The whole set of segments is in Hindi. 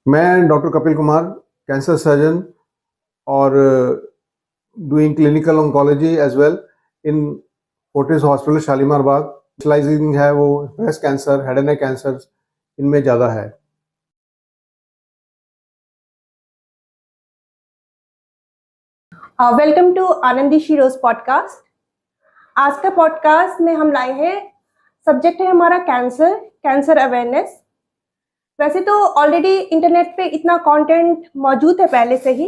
मैं doctor Kapil Kumar, cancer surgeon और doing clinical oncology as well in Fortis hospital Shalimar Bagh. Specialising है वो breast cancer, head and neck cancer, इनमें ज़्यादा है। Welcome to Anandi Sheroes podcast. आज का पॉडकास्ट में हम लाए हैं, सब्जेक्ट है हमारा कैंसर अवेयरनेस। वैसे तो ऑलरेडी इंटरनेट पे इतना कंटेंट मौजूद है पहले से ही,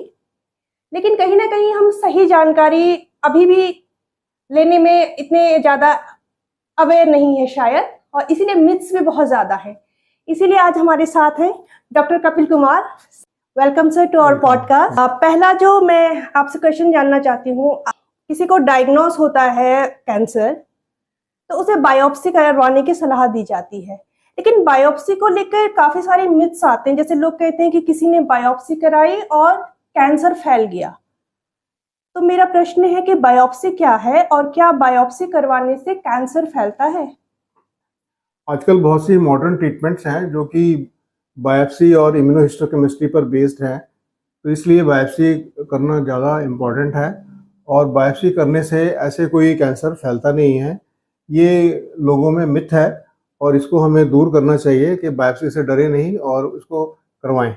लेकिन कहीं ना कहीं हम सही जानकारी अभी भी लेने में इतने ज़्यादा अवेयर नहीं है शायद, और इसीलिए मिथ्स भी बहुत ज़्यादा है। इसीलिए आज हमारे साथ हैं doctor Kapil Kumar. Welcome sir to our podcast. पहला जो मैं आपसे क्वेश्चन जानना चाहती हूँ, किसी को डायग्नोस होता है कैंसर तो उसे बायोप्सी करवाने की सलाह दी जाती है, लेकिन बायोप्सी को लेकर काफी सारे मिथ्स आते हैं। जैसे लोग कहते हैं कि किसी ने बायोप्सी कराई और कैंसर फैल गया। तो मेरा प्रश्न है कि बायोप्सी क्या है और क्या बायोप्सी करवाने से कैंसर फैलता है? आजकल बहुत सी मॉडर्न ट्रीटमेंट्स हैं जो कि बायोप्सी और इम्यूनोहिस्टोकेमिस्ट्री पर बेस्ड हैं, तो इसलिए बायोप्सी करना ज़्यादा इम्पॉर्टेंट है। और बायोप्सी करने से ऐसे कोई कैंसर फैलता नहीं है, ये लोगों में मिथ है और इसको हमें दूर करना चाहिए कि बायोप्सी से डरे नहीं और इसको करवाएं।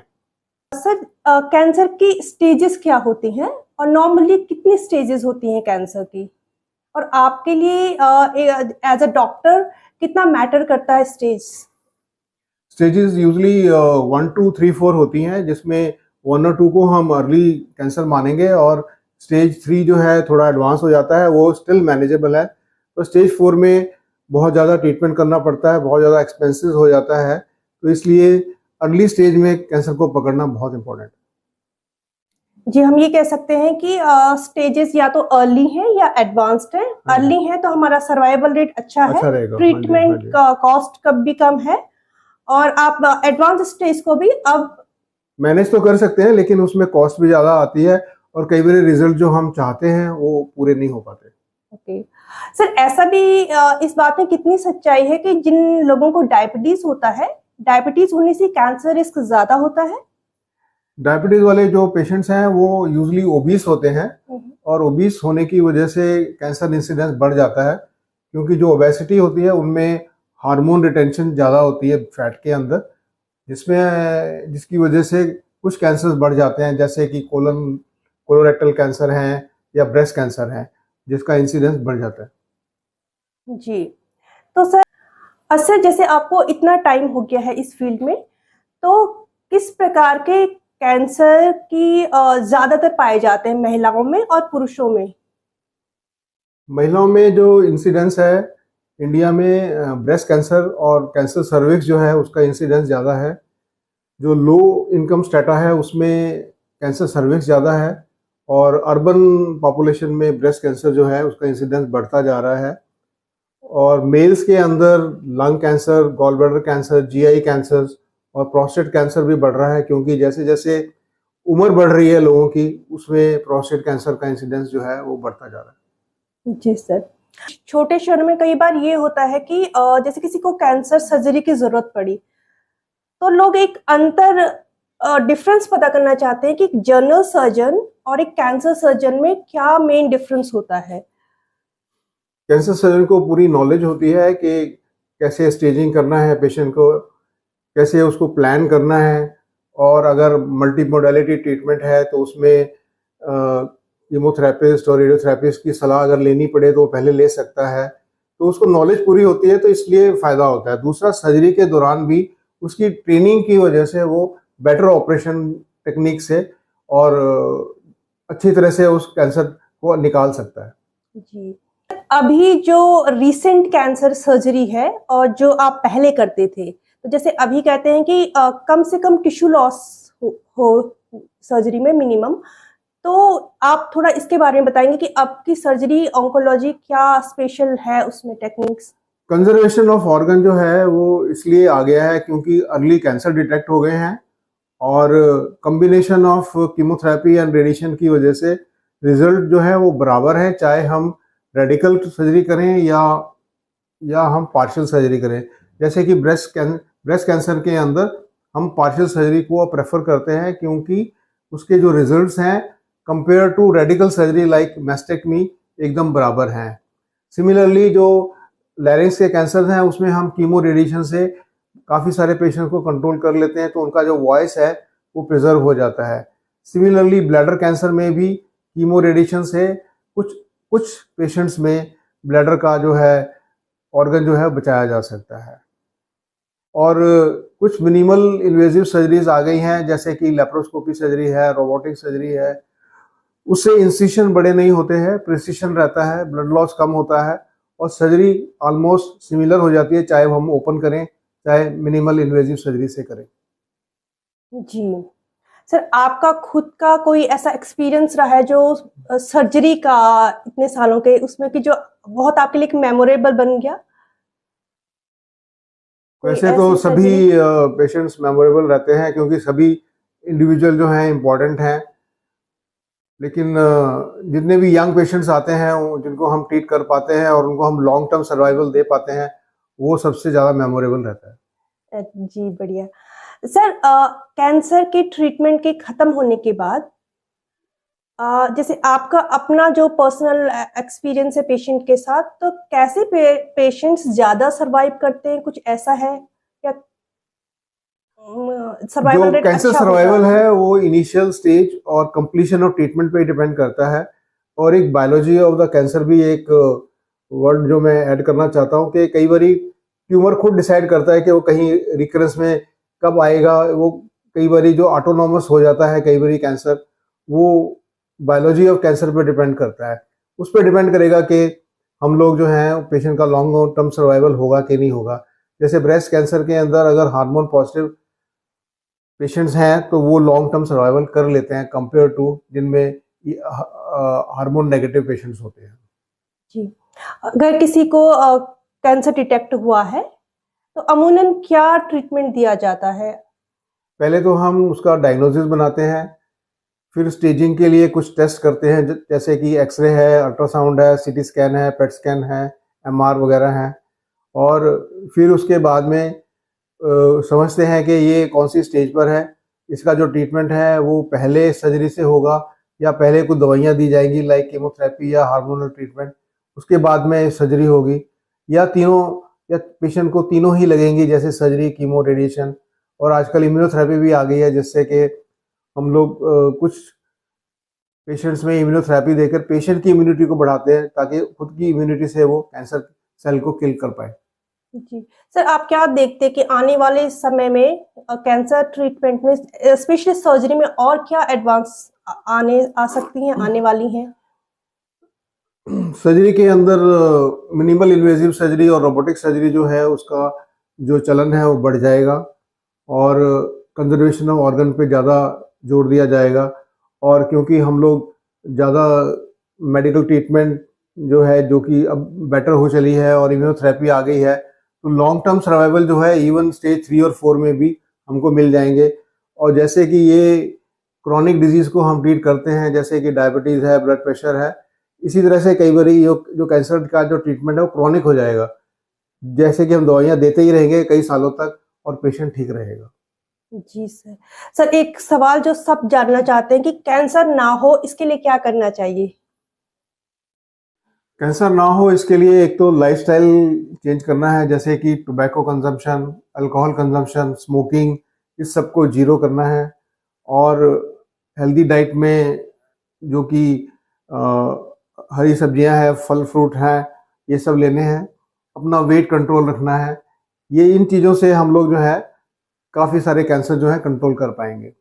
सर, कैंसर की स्टेजेस क्या होती हैं और नॉर्मली कितनी स्टेजेस होती हैं कैंसर की, और आपके लिए एज अ डॉक्टर कितना मैटर करता है स्टेजेस यूजली 1 2 3 4 होती हैं, जिसमें 1 और 2 को हम अर्ली कैंसर मानेंगे और स्टेज 3 जो है थोड़ा एडवांस हो जाता है, वो स्टिल मैनेजेबल है। तो स्टेज 4 में बहुत ज़्यादा ट्रीटमेंट करना पड़ता है, बहुत ज़्यादा एक्सपेंसिव हो जाता है, तो इसलिए अर्ली स्टेज में कैंसर को पकड़ना बहुत इंपॉर्टेंट है। जी, हम ये कह सकते हैं कि स्टेजेस या तो अर्ली है या एडवांस्ड है। अर्ली है तो हमारा सर्वाइवल रेट अच्छा है, रहेगा। ट्रीटमेंट का कॉस्ट कब भी कम है, और आप एडवांस स्टेज को भी अब मैनेज तो कर सकते हैं, लेकिन उसमें कॉस्ट भी ज़्यादा आती है और कई बार रिजल्ट जो हम चाहते हैं वो पूरे नहीं हो पाते। ओके सर, ऐसा भी इस बात में कितनी सच्चाई है कि जिन लोगों को डायबिटीज होता है, डायबिटीज होने से कैंसर रिस्क ज्यादा होता है? डायबिटीज वाले जो पेशेंट्स हैं वो यूजली ओबीस होते हैं और ओबीस होने की वजह से कैंसर इंसिडेंस बढ़ जाता है, क्योंकि जो ओबेसिटी होती है उनमें हार्मोन रिटेंशन ज़्यादा होती है फैट के अंदर, जिसकी वजह से कुछ कैंसर्स बढ़ जाते हैं, जैसे कि कोलोरेक्टल कैंसर हैं या ब्रेस्ट कैंसर हैं, जिसका इंसिडेंस बढ़ जाता है। जी, तो सर असर जैसे आपको इतना टाइम हो गया है इस फील्ड में, तो किस प्रकार के कैंसर की ज्यादातर पाए जाते हैं महिलाओं में और पुरुषों में? महिलाओं में जो इंसिडेंस है इंडिया में, ब्रेस्ट कैंसर और कैंसर सर्विक्स जो है उसका इंसिडेंस ज़्यादा है। जो लो इनकम स्टेटा है उसमें कैंसर सर्विक्स ज़्यादा है, और अर्बन पॉपुलेशन में ब्रेस्ट कैंसर जो है उसका इंसिडेंस बढ़ता जा रहा है। और मेल्स के अंदर lung cancer, gall bladder cancer, GI cancer और प्रोस्टेट कैंसर भी बढ़ रहा है, क्योंकि जैसे जैसे उम्र बढ़ रही है लोगों की, उसमें प्रोस्टेट कैंसर का इंसिडेंस जो है वो बढ़ता जा रहा है। जी सर, छोटे शहर में कई बार ये होता है कि जैसे किसी को कैंसर सर्जरी की जरूरत पड़ी, तो लोग एक अंतर डिफरेंस पता करना चाहते हैं कि एक जनरल सर्जन और एक कैंसर सर्जन में क्या मेन डिफरेंस होता है। कैंसर सर्जन को पूरी नॉलेज होती है कि कैसे स्टेजिंग करना है पेशेंट को, कैसे उसको प्लान करना है, और अगर मल्टी मोडालिटी ट्रीटमेंट है तो उसमें कीमोथेरेपिस्ट और रेडियोथेरेपिस्ट की सलाह अगर लेनी पड़े तो वो पहले ले सकता है, तो उसको नॉलेज पूरी होती है, तो इसलिए फ़ायदा होता है। दूसरा, सर्जरी के दौरान भी उसकी ट्रेनिंग की वजह से वो बेटर ऑपरेशन टेक्निक से और अच्छी तरह से उस कैंसर को निकाल सकता है। जी, अभी जो रिसेंट कैंसर सर्जरी है और जो आप पहले करते थे, तो जैसे अभी कहते हैं कि कम से कम टिश्यू लॉस हो सर्जरी में मिनिमम, तो आप थोड़ा इसके बारे में बताएंगे कि अब की सर्जरी ऑन्कोलॉजी क्या स्पेशल है उसमें टेक्निक्स? कंजर्वेशन ऑफ ऑर्गन जो है वो इसलिए आ गया है क्योंकि अर्ली कैंसर डिटेक्ट हो गए हैं, और combination of chemotherapy and radiation की वजह से रिजल्ट जो है वो बराबर है, चाहे हम रेडिकल सर्जरी करें या हम पार्शियल सर्जरी करें। जैसे कि ब्रेस्ट कैंसर के अंदर हम पार्शियल सर्जरी को प्रेफर करते हैं, क्योंकि उसके जो रिजल्ट्स हैं compare to radical surgery like mastectomy एकदम बराबर हैं। सिमिलरली जो लैरिंक्स के कैंसर हैं उसमें हम कीमो रेडिएशन से काफ़ी सारे पेशेंट्स को कंट्रोल कर लेते हैं, तो उनका जो वॉइस है वो प्रिजर्व हो जाता है। सिमिलरली ब्लैडर कैंसर में भी कीमो रेडिएशन से कुछ कुछ पेशेंट्स में ब्लैडर का जो है ऑर्गन जो है बचाया जा सकता है। और कुछ मिनिमल इन्वेजिव सर्जरीज आ गई हैं, जैसे कि लेप्रोस्कोपी सर्जरी है, रोबोटिक सर्जरी है। उससे इंसिशन बड़े नहीं होते हैं, प्रिसिशन रहता है, ब्लड लॉस कम होता है और सर्जरी ऑलमोस्ट सिमिलर हो जाती है, चाहे हम ओपन करें चाहे मिनिमल इन्वेजिव सर्जरी से करें। जी सर, आपका खुद का कोई ऐसा एक्सपीरियंस रहा है जो सर्जरी का इतने सालों के उसमें कि जो बहुत आपके लिए मेमोरेबल बन गया? वैसे तो सभी पेशेंट्स मेमोरेबल रहते हैं, क्योंकि सभी इंडिविजुअल जो हैं इम्पोर्टेंट हैं, लेकिन जितने भी यंग पेशेंट्स आते हैं जिनको हम ट्रीट कर पाते हैं और उनको हम लॉन्ग टर्म सर्वाइवल दे पाते हैं, वो सबसे ज़्यादा मेमोरेबल रहता है। जी बढ़िया सर। कैंसर के ट्रीटमेंट के खत्म होने के बाद जैसे आपका अपना जो पर्सनल एक्सपीरियंस है पेशेंट के साथ, तो कैसे पेशेंट्स ज्यादा सरवाइव करते हैं, कुछ ऐसा है या सर्वाइवल रेट कैंसर अच्छा सर्वाइवल है वो इनिशियल स्टेज और कंप्लीशन ऑफ ट्रीटमेंट पे डिपेंड करता है। और एक बायोलॉजी ऑफ द कैंसर भी एक वर्ड जो मैं ऐड करना चाहता हूँ कि कई बारी ट्यूमर खुद डिसाइड करता है कि वो कहीं रिकरेंस में कब आएगा। वो कई बारी जो ऑटोनॉमस हो जाता है, कई बारी कैंसर, वो बायोलॉजी ऑफ कैंसर पे डिपेंड करता है। उस पर डिपेंड करेगा कि हम लोग जो हैं पेशेंट का लॉन्ग टर्म सर्वाइवल होगा कि नहीं होगा। जैसे ब्रेस्ट कैंसर के अंदर अगर हार्मोन पॉजिटिव पेशेंट्स हैं तो वो लॉन्ग टर्म सर्वाइवल कर लेते हैं कंपेयर टू जिनमें हार्मोन नेगेटिव पेशेंट्स होते हैं। जी, अगर किसी को कैंसर डिटेक्ट हुआ है तो अमूमन क्या ट्रीटमेंट दिया जाता है? पहले तो हम उसका डायग्नोसिस बनाते हैं, फिर स्टेजिंग के लिए कुछ टेस्ट करते हैं, जैसे कि एक्सरे है, अल्ट्रासाउंड है, सीटी स्कैन है, पेट स्कैन है, एमआर वगैरह हैं। और फिर उसके बाद में समझते हैं कि ये कौन सी स्टेज पर है। इसका जो ट्रीटमेंट है वो पहले सर्जरी से होगा या पहले कुछ दवाइयाँ दी जाएंगी लाइक कीमोथेरेपी या हार्मोनल ट्रीटमेंट, उसके बाद में सर्जरी होगी, या तीनों, या पेशेंट को तीनों ही लगेंगी, जैसे सर्जरी, कीमो, रेडिएशन। और आजकल इम्यूनोथेरेपी भी आ गई है, जिससे कि हम लोग कुछ पेशेंट्स में इम्यूनोथेरेपी देकर पेशेंट की इम्यूनिटी को बढ़ाते हैं ताकि खुद की इम्यूनिटी से वो कैंसर सेल को किल कर पाए। जी सर, आप क्या देखते हैं कि आने वाले समय में कैंसर ट्रीटमेंट में स्पेशली सर्जरी में और क्या एडवांस आ सकती हैं, आने वाली हैं? सर्जरी के अंदर मिनिमल इन्वेजिव सर्जरी और रोबोटिक सर्जरी जो है उसका जो चलन है वो बढ़ जाएगा और कंजर्वेशन ऑफ ऑर्गन पे ज़्यादा जोर दिया जाएगा। और क्योंकि हम लोग ज़्यादा मेडिकल ट्रीटमेंट जो है जो कि अब बेटर हो चली है और इम्यूनोथेरेपी आ गई है, तो लॉन्ग टर्म सर्वाइवल जो है इवन स्टेज 3 और 4 में भी हमको मिल जाएंगे। और जैसे कि ये क्रॉनिक डिजीज़ को हम ट्रीट करते हैं, जैसे कि डायबिटीज़ है, ब्लड प्रेशर है, इसी तरह से कई बार जो कैंसर का जो ट्रीटमेंट है वो क्रॉनिक हो जाएगा, जैसे कि हम दवाइयाँ देते ही रहेंगे कई सालों तक और पेशेंट ठीक रहेगा। जी सर। सर, एक सवाल जो सब जानना चाहते हैं कि कैंसर ना हो इसके लिए क्या करना चाहिए? कैंसर ना हो इसके लिए एक तो लाइफस्टाइल चेंज करना है, जैसे कि tobacco consumption, alcohol consumption, smoking, इस सब को जीरो करना है। और हेल्दी डाइट में जो कि हरी सब्जियां हैं, फल फ्रूट हैं, ये सब लेने हैं। अपना वेट कंट्रोल रखना है। ये इन चीज़ों से हम लोग जो है काफ़ी सारे कैंसर जो है कंट्रोल कर पाएंगे।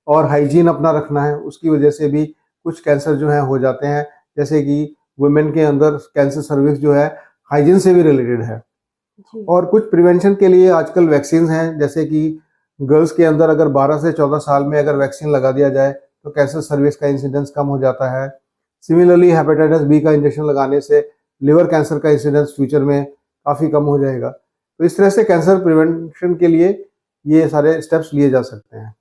और हाइजीन अपना रखना है, उसकी वजह से भी कुछ कैंसर जो है हो जाते हैं, जैसे कि वुमेन के अंदर कैंसर सर्विक्स जो है हाइजीन से भी रिलेटेड है। और कुछ प्रिवेंशन के लिए आजकल वैक्सीन हैं, जैसे कि गर्ल्स के अंदर अगर 12 से 14 साल में अगर वैक्सीन लगा दिया जाए तो कैंसर सर्विक्स का इंसिडेंस कम हो जाता है। सिमिलरली हेपेटाइटिस बी का इंजेक्शन लगाने से लिवर कैंसर का इंसिडेंस फ्यूचर में काफ़ी कम हो जाएगा। तो इस तरह से कैंसर प्रिवेंशन के लिए ये सारे स्टेप्स लिए जा सकते हैं।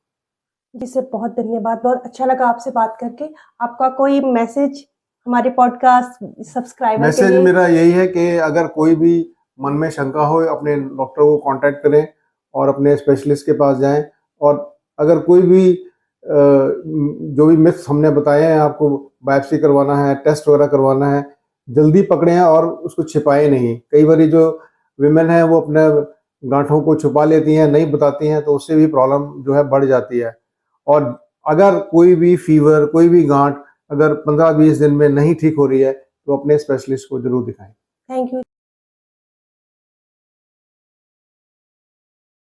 जी सर, बहुत धन्यवाद, बहुत अच्छा लगा आपसे बात करके। आपका कोई मैसेज हमारे पॉडकास्ट सब्सक्राइबर के मैसेज लिए? मेरा यही है कि अगर कोई भी मन में शंका हो अपने डॉक्टर को कांटेक्ट करें और अपने स्पेशलिस्ट के पास जाएं और अगर कोई भी जो भी मिथ्स हमने बताए हैं, आपको बायोप्सी करवाना है, टेस्ट वगैरह करवाना है, जल्दी पकड़ें और उसको छिपाएं नहीं। कई बार जो विमेन है वो अपने गांठों को छुपा लेती हैं, नहीं बताती हैं, तो उससे भी प्रॉब्लम जो है बढ़ जाती है। और अगर कोई भी फीवर, कोई भी गांठ अगर 15-20 दिन में नहीं ठीक हो रही है तो अपने स्पेशलिस्ट को जरूर दिखाएं। Thank you.